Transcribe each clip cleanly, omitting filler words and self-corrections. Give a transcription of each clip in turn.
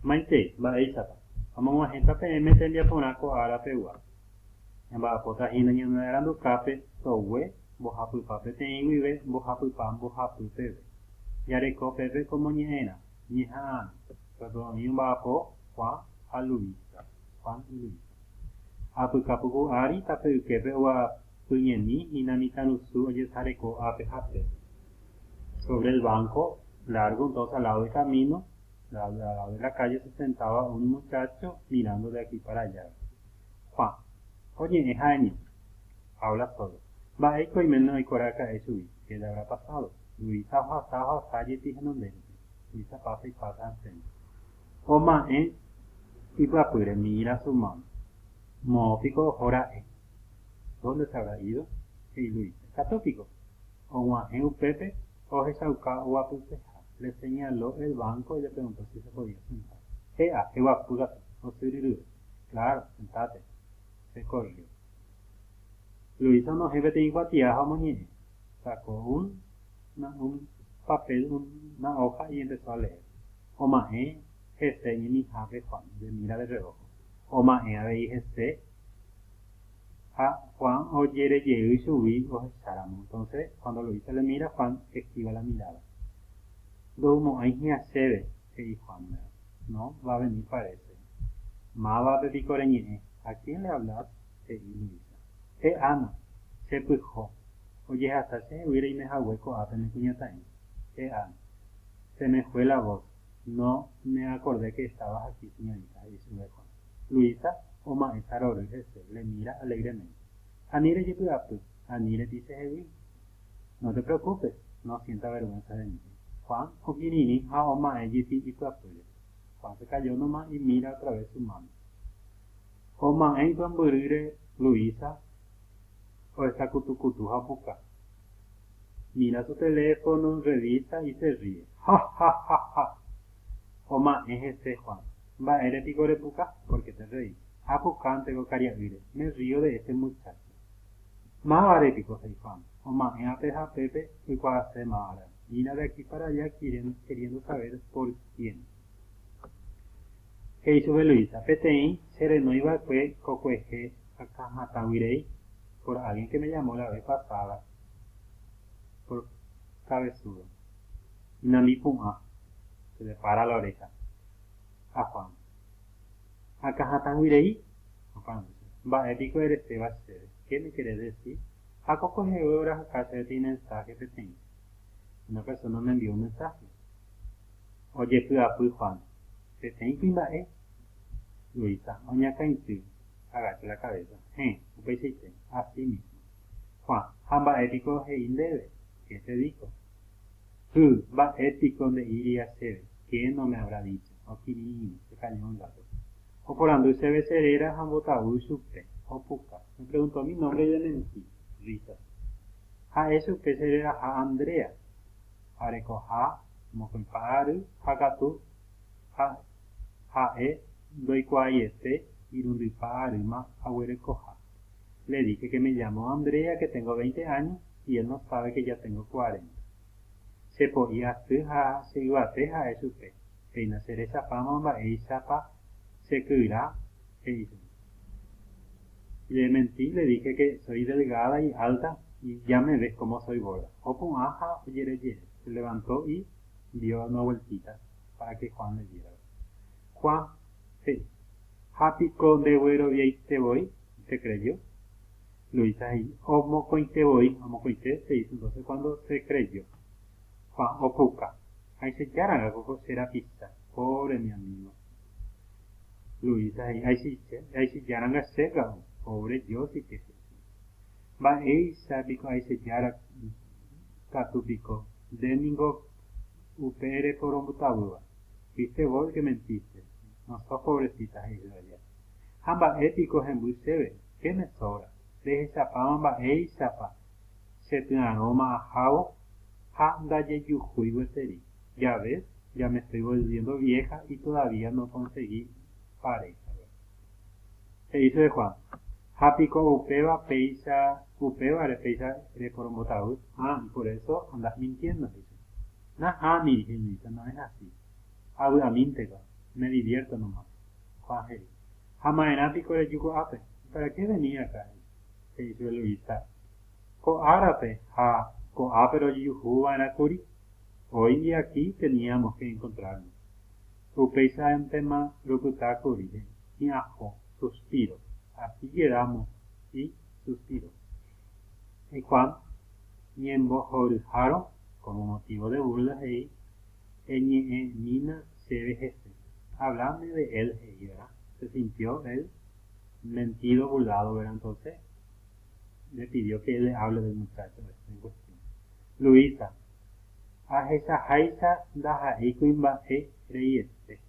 Maite, Baisapa. Vamos a gente PM tendría por una coara pegua. En Bapota y niña no eran dos capes, sowe, bojapu pape tengue, bojapu pan, bojapu pebe. Yareco pepe como ñena, ñejan. Pero ni un bapo, Juan, a Luisa. Juan y Luisa. Apu capuco ari, tape quepe o a puñeni, y namitanusu, oye sareco ape jape. Sobre el banco largo, entonces al lado del camino, al lado de la calle, se sentaba un muchacho mirando de aquí para allá. Juan, oye, es año, habla solo. Va eco y menos y coraca es subir. ¿Qué le habrá pasado? Luisa pasaba a calle tijanondente. Luisa pasa y pasa al centro. Oma y papure mira a su mano. Mópico ahora ¿dónde se habrá ido? Y Luisa, catópico. Oma un Pepe. Jorge Sauca o Apuceja le señaló el banco y le preguntó si se podía sentar. ¿Qué va? Apúrate, no se dirige. Claro, sentate. Se corrió. Luisa no jefe te dijo a ti, moñe. Sacó un papel, una hoja y empezó a leer. Omae, geste y mi jefe Juan, de mira de reojo. Omae, a ver, geste. A Juan oyere llego y subí o echáramos. Entonces, cuando Luisa le mira, Juan esquiva la mirada. Domo, ahí ni accede, que dijo Juan. No, va a venir, parece. Más va a pedir coreñe. ¿A quién le hablas? Que Luisa. Ana, se pujó. Oye, hasta se hubiera y me hueco a tener cuñataín. Ana, se me fue la voz. No me acordé que estabas aquí, señorita, dice Juan. Luisa, o maestra le mira alegremente. Anire Yipuapu, Anire dice Hewi. No te preocupes, no sienta vergüenza de mí. Juan, Okinini, a Oma Yipuapu. Juan se cayó nomás y mira otra vez su mano. Oma en Tamburire, Luisa, o esta cutucutu japuca. Mira su teléfono, revisa y se ríe. Ja, ja, ja, ja. Oma es ese Juan. Va, eres picore puca, porque te reí. Apucante go cariavire. Me río de este muchacho. Más arético se Juan. Oma en apeja Pepe y cuando se mara. Mira de aquí para allá queriendo saber por quién. ¿Qué hizo Luisa? Peteín, sereno iba fue cocueje a Cajatahuirey por alguien que me llamó la vez pasada. Por cabezudo. Nami Puma. Se le para la oreja. A Juan. A Cajatahuirey. Juan. Va, épico eres te va a ser. ¿Qué me quieres decir? A cocoge horas acá se tiene mensaje Peteín. Una persona me envió un mensaje. Oye, fui Juan. Peteín pimba Luisa, oña caintu. Agacha la cabeza. Upecite. Así mismo. Juan, hamba ético e indebe. ¿Qué te dijo? Va ético de iría a ser. ¿Qué no me habrá dicho? O kirini, se cayó un gato. O por andu se becerera, jambotaú supe. O puca. Me preguntó mi nombre y le mentí. Risa. A eso que será a Andrea. Areco ha, mocoiparu, hagatu, ha doicuayete, irundiparu, ma, ahuerecoja. Le dije que me llamo Andrea, que tengo 20 años, y él no sabe que ya tengo 40. Se podía hacer se iba a hacer a eso pe. Que nacer esa fama va esa pa se cuirá. ¿Qué hizo? Le mentí, le dije que soy delgada y alta y ya me ves como soy gorda. Opo aja yere. Se levantó y dio una vueltita para que Juan le viera. Juan, sí. Happy con de güero te voy, ¿te creyó? Luisa ahí, homo cointe voy, homo cointe se hizo entonces cuando se creyó. Juan, opuca. Ahí se llaran coco será pizza. Pobre mi amigo. Luisa ahí se llaran a seca. Pobre yo sí que sí. Va sabico ahí se llara catupico. Deningo upere por un butabua. Viste vos que mentiste. No sos pobrecita ahí de allá. Hamba éticos en bucebe. ¿Qué me sobra? Deje chapa hamba chapa. Se te aroma a jabo. Ya ves, ya me estoy volviendo vieja y todavía no conseguí pareja. Se hizo de Juan. Hapico upeva peisa, upeva repeisa de por un botaúd. Por eso andas mintiendo, dice. Mi dije Luisa, no es así. Audamíntelo. me divierto nomás. Juan Geri. Jamaena pico de yugo ape. ¿Para qué venía acá? Se hizo Luisa. Ko árape, ja, ko apero yuhu anakuri. Hoy y aquí teníamos que encontrarnos. Upeisa en tema rukutakuri. Y ajo, suspiro. Así quedamos. Y suspiro. Y Juan, Niembo Jorjaro, como motivo de burla, Nina se vejece. Hablame de él, ¿verdad? Se sintió él mentido, burlado, ¿verdad? Entonces le pidió que él le hable del muchacho en cuestión. Luisa, a esa jaisa da jaikuin ba reyeste.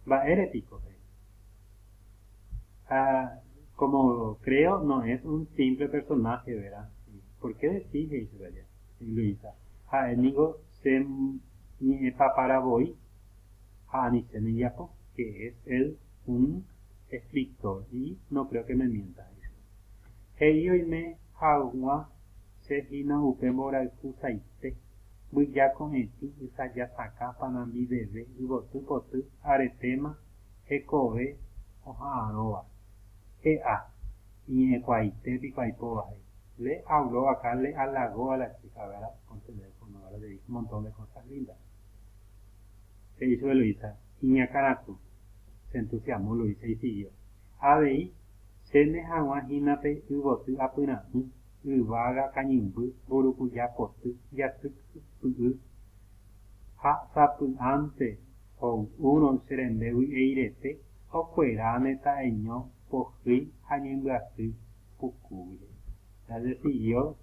Va erético. Como creo, no es un simple personaje, ¿verdad? ¿Por qué decís eso, ¿verdad? Luisa, enigo se ni para voy a Aniseneyapo, que es él un escritor, y no creo que me mienta eso. Heyo y me hawa se hina upemora kusaite, buya con eti, usaya saca panambi bebe, y botu potu, aretema, hekobe, oja aroba, y ecuaite, picuaipoa. Le habló acá, le halagó a la chica, ¿verdad? Con teléfono, ahora le dijo un montón de cosas lindas. Se hizo de Luisa, Iñacaracu, se entusiasmó Luisa y siguió. Abei, se me jagua jinape ubotu apuna, uvaga cañimbu, borucuya potu, yatuk, ha sapu ante, o uno serendeu eirete, o cuerane taeño, pojui, hañimbuasu, pucuye. Ya le siguió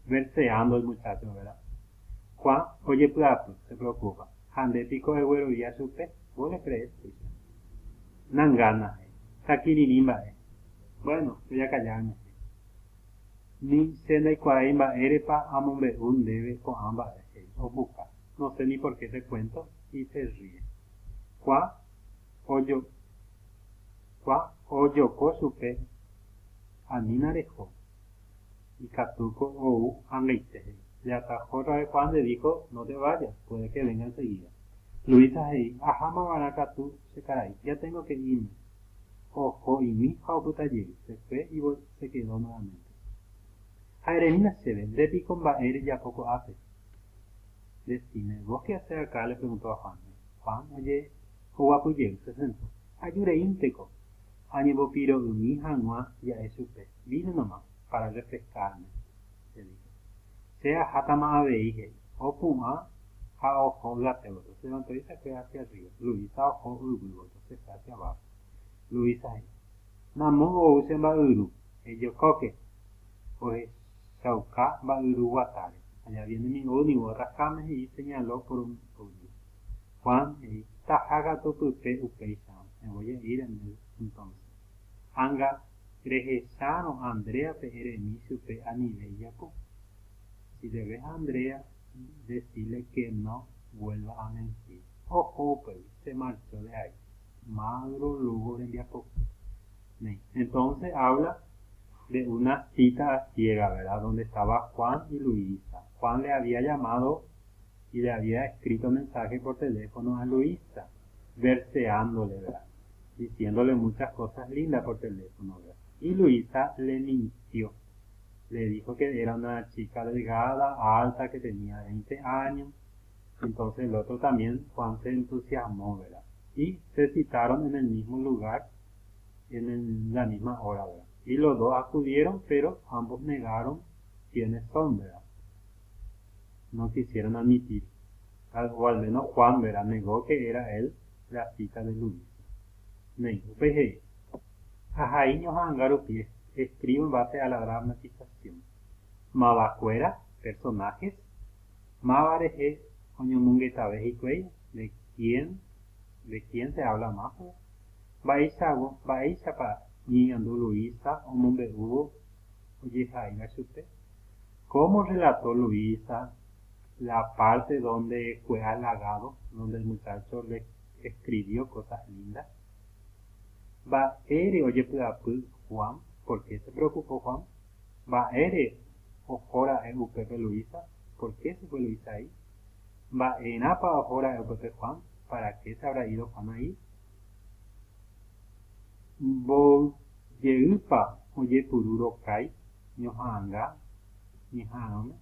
verseando el muchacho, ¿verdad? Juan, oye, plato, se preocupa. Ande pico de güero y a supe, ¿vos le crees? Nangana, Sakiririmba. Bueno, voy a callarme. Ni senda y cuaimba erepa amombe un debe con ambas o busca. No sé ni por qué te cuento y se ríe. Qua, oyo ko supe, anina dejó. Y Catuco o Angeite. Le atajó otra vez Juan, le dijo, no te vayas, puede que venga enseguida. Luisa ahí, ajama baracatú, se caray, ya tengo que irme. Ojo, y mi jauputaye, se fue y se quedó nuevamente. Jeremina se ve, de pico va a ya poco hace. Decime, ¿vos qué haces acá? Le preguntó a Juan. Juan, oye, Juapuye, se sentó. Ayure ínteco. Añevo piro mi janua ya es supe. Vine nomás para refrescarme, se dijo. Sea hatama abeige, o puma, a ojo la teodo. Se levantó y se fue hacia arriba. Luisa ojo uruguay, se fue hacia abajo. Luisa ahí. Namo o usen ba uru. Ellos coque. Pues Chauca va Uruguatare. Allá viene mi único rascame y señaló por un puño. Juan y tajaga topupe upeisan. Me voy a ir en el entonces. Anga Gregesano Andrea pe eremicio pe aniveyapo. Si le ves a Andrea, decirle que no vuelva a mentir. Ojo, pues se marchó de ahí. Madro Lugo de Viapo. Entonces habla de una cita ciega, ¿verdad? Donde estaba Juan y Luisa. Juan le había llamado y le había escrito mensaje por teléfono a Luisa, verseándole, ¿verdad? Diciéndole muchas cosas lindas por teléfono, ¿verdad? Y Luisa le mintió. Le dijo que era una chica delgada, alta, que tenía 20 años. Entonces el otro también, Juan se entusiasmó, ¿verdad? Y se citaron en el mismo lugar, en la misma hora, ¿verdad? Y los dos acudieron, pero ambos negaron quiénes son, ¿verdad? No quisieron admitir. O al menos Juan, ¿verdad? Negó que era él la cita de Luisa. Negó, peje. Ajaiños angarupies. Escribo en base a la dramatización. Mabacuera, personajes. Mabareje, oñomunguetabe y cuello. ¿De quién se habla más? Baisago, baisapa. Ni andó Luisa, o mombe hubo, oye, Jaime, usted. ¿Cómo relató Luisa la parte donde fue halagado, donde el muchacho le escribió cosas lindas? Va ere, oye, Juan, ¿por qué se preocupó Juan? Va ere, ojora Pepe Luisa, ¿por qué se fue Luisa ahí? Va enapa ojora Pepe Juan, ¿Para qué se habrá ido Juan ahí? Bo yeupa oye pururo kai, ñohanga, ñehanome.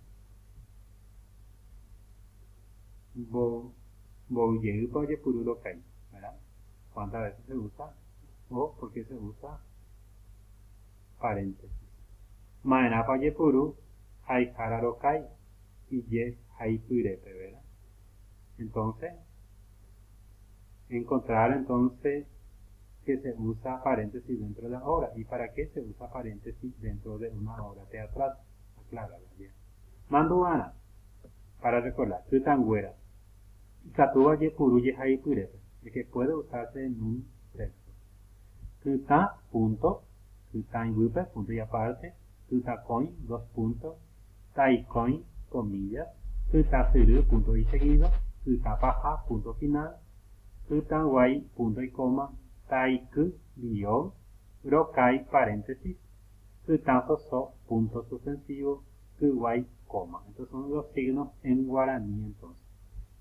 Bo yeupa oye pururo kai, ¿verdad? ¿Cuántas veces se usa? O ¿por qué se usa? Paréntesis. Maena pa yepuru, hay hararo kai, y ye hay purepe, ¿verdad? Entonces, encontrar entonces que se usa paréntesis dentro de la obra. ¿Y para qué se usa paréntesis dentro de una obra teatral? Acláralo bien. Manduana, para recordar, Tutanguera, Katuba Yepuru Yehai Purepe, el que puede usarse en un texto. Tuta, punto, Tutan Gupe, punto y aparte, Tutacoin, dos puntos, Taicoin, comillas, Tutasuru, punto y seguido, Tutapaja, punto final, Tutanguay, punto y coma, Taiku, guión, Rokai, paréntesis, Tutansoso, punto suspensivo, Kuwai, coma. Estos son los signos en guaraní entonces.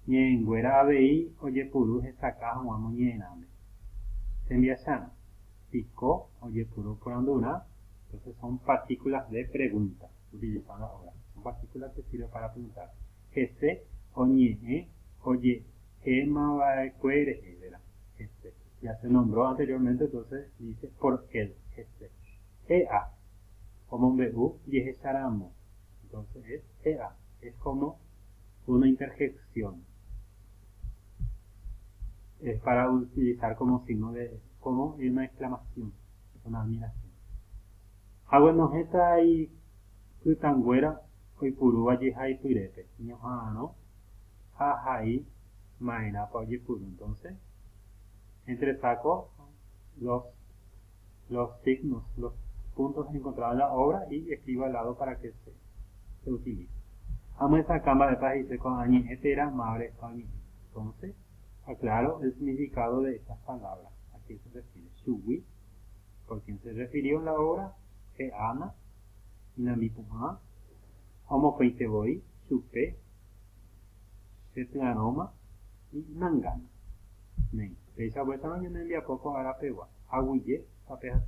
Ñenguera abei, oye puru, estaca, juamo ñename. Sembiachana, pico, oye puru, por anduna. Entonces son partículas de pregunta, utilizando ahora. Son partículas que sirven para preguntar. Ese, oñe, oye, emabacuere, ¿verdad? Este. Ya se nombró anteriormente, entonces dice por él, este. Ea, como un BU, y es charamo. Entonces es ea, es como una interjección. Es para utilizar como signo de, como una exclamación, una admiración. Bueno, esta y Kutanguera, Hoipurua, Yehai Purepe, Ñojano, Jajai, Maena, Pauyipuru. Entonces, entre sacos los signos, los puntos encontrados en la obra y escribo al lado para que se utilice. Vamos a esta cámara de paz y dice con añi etera, madre añi. Entonces, aclaro el significado de estas palabras. ¿A qué se refiere? Shuwi, ¿por quién se refirió en la obra? Que Ana, Inamipuma, Homo Koiteboi, Shupe, Setlanoma y Nangana. De esa vuelta no me envía poco a la pegua. Aguille, papeja.